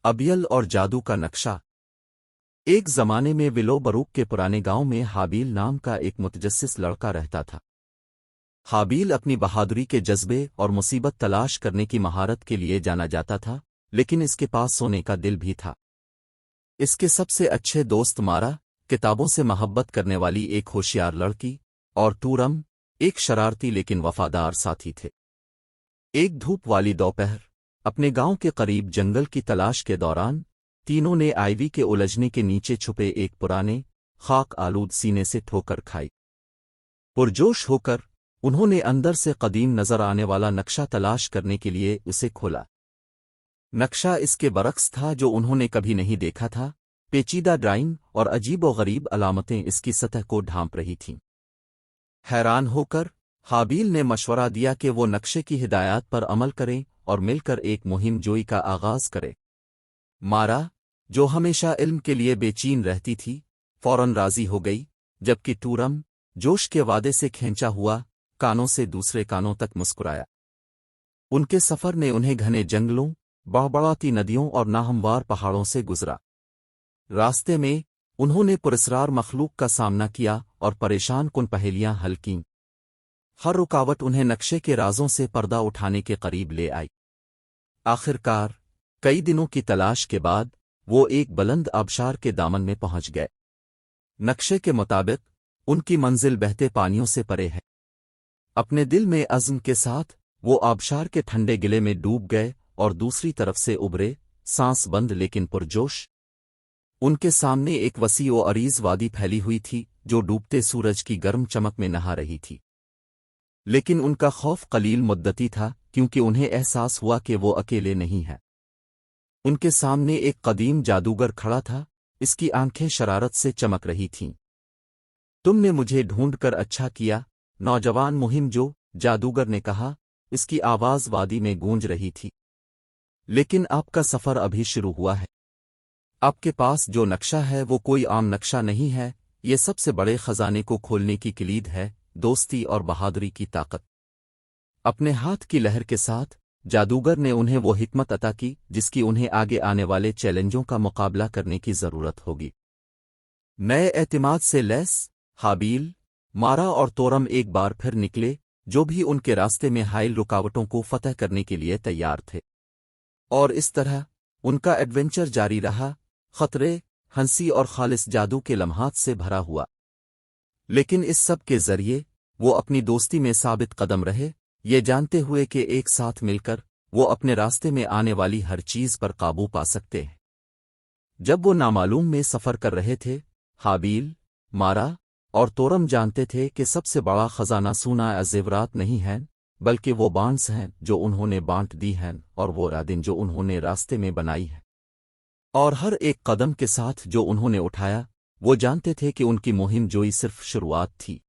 ابیل اور جادو کا نقشہ۔ ایک زمانے میں ولو بروک کے پرانے گاؤں میں حابیل نام کا ایک متجسس لڑکا رہتا تھا۔ حابیل اپنی بہادری کے جذبے اور مصیبت تلاش کرنے کی مہارت کے لیے جانا جاتا تھا، لیکن اس کے پاس سونے کا دل بھی تھا۔ اس کے سب سے اچھے دوست مارا، کتابوں سے محبت کرنے والی ایک ہوشیار لڑکی، اور تورم، ایک شرارتی لیکن وفادار ساتھی تھے۔ ایک دھوپ والی دوپہر، اپنے گاؤں کے قریب جنگل کی تلاش کے دوران، تینوں نے آئیوی کے الجھنے کے نیچے چھپے ایک پرانے، خاک آلود سینے سے ٹھوکر کھائی۔ پرجوش ہو کر انہوں نے اندر سے قدیم نظر آنے والا نقشہ تلاش کرنے کے لیے اسے کھولا۔ نقشہ اس کے برعکس تھا جو انہوں نے کبھی نہیں دیکھا تھا، پیچیدہ ڈرائنگ اور عجیب و غریب علامتیں اس کی سطح کو ڈھانپ رہی تھیں۔ حیران ہو کر حابیل نے مشورہ دیا کہ وہ نقشے کی ہدایات پر عمل کریں اور مل کر ایک مہم جوئی کا آغاز کرے۔ مارا، جو ہمیشہ علم کے لیے بے چین رہتی تھی، فوراً راضی ہو گئی، جبکہ تورم، جوش کے وعدے سے کھینچا ہوا، کانوں سے دوسرے کانوں تک مسکرایا۔ ان کے سفر نے انہیں گھنے جنگلوں، بڑبڑاتی ندیوں اور ناہموار پہاڑوں سے گزرا۔ راستے میں انہوں نے پراسرار مخلوق کا سامنا کیا اور پریشان کن پہیلیاں حل کیں۔ ہر رکاوٹ انہیں نقشے کے رازوں سے پردہ اٹھانے کے قریب لے آئی۔ آخرکار، کئی دنوں کی تلاش کے بعد، وہ ایک بلند آبشار کے دامن میں پہنچ گئے۔ نقشے کے مطابق ان کی منزل بہتے پانیوں سے پرے ہے۔ اپنے دل میں عزم کے ساتھ وہ آبشار کے ٹھنڈے گلے میں ڈوب گئے اور دوسری طرف سے ابھرے، سانس بند لیکن پرجوش۔ ان کے سامنے ایک وسیع و عریض وادی پھیلی ہوئی تھی جو ڈوبتے سورج کی گرم چمک میں نہا رہی تھی۔ لیکن ان کا خوف قلیل مدتی تھا، کیونکہ انہیں احساس ہوا کہ وہ اکیلے نہیں ہیں۔ ان کے سامنے ایک قدیم جادوگر کھڑا تھا، اس کی آنکھیں شرارت سے چمک رہی تھیں۔ تم نے مجھے ڈھونڈ کر اچھا کیا، نوجوان مہم جو، جادوگر نے کہا، اس کی آواز وادی میں گونج رہی تھی۔ لیکن آپ کا سفر ابھی شروع ہوا ہے۔ آپ کے پاس جو نقشہ ہے وہ کوئی عام نقشہ نہیں ہے، یہ سب سے بڑے خزانے کو کھولنے کی کلید ہے، دوستی اور بہادری کی طاقت۔ اپنے ہاتھ کی لہر کے ساتھ جادوگر نے انہیں وہ حکمت عطا کی جس کی انہیں آگے آنے والے چیلنجوں کا مقابلہ کرنے کی ضرورت ہوگی۔ نئے اعتماد سے لیس، حابیل، مارا اور تورم ایک بار پھر نکلے، جو بھی ان کے راستے میں حائل رکاوٹوں کو فتح کرنے کے لیے تیار تھے۔ اور اس طرح ان کا ایڈونچر جاری رہا، خطرے، ہنسی اور خالص جادو کے لمحات سے بھرا ہوا۔ لیکن اس سب کے ذریعے وہ اپنی دوستی میں ثابت قدم رہے، یہ جانتے ہوئے کہ ایک ساتھ مل کر وہ اپنے راستے میں آنے والی ہر چیز پر قابو پا سکتے ہیں۔ جب وہ نامعلوم میں سفر کر رہے تھے، حابیل، مارا اور تورم جانتے تھے کہ سب سے بڑا خزانہ سونا یا زیورات نہیں ہیں، بلکہ وہ بانڈز ہیں جو انہوں نے بانٹ دی ہیں اور وہ رادیں جو انہوں نے راستے میں بنائی ہیں۔ اور ہر ایک قدم کے ساتھ جو انہوں نے اٹھایا، وہ جانتے تھے کہ ان کی مہم جوئی صرف شروعات تھی۔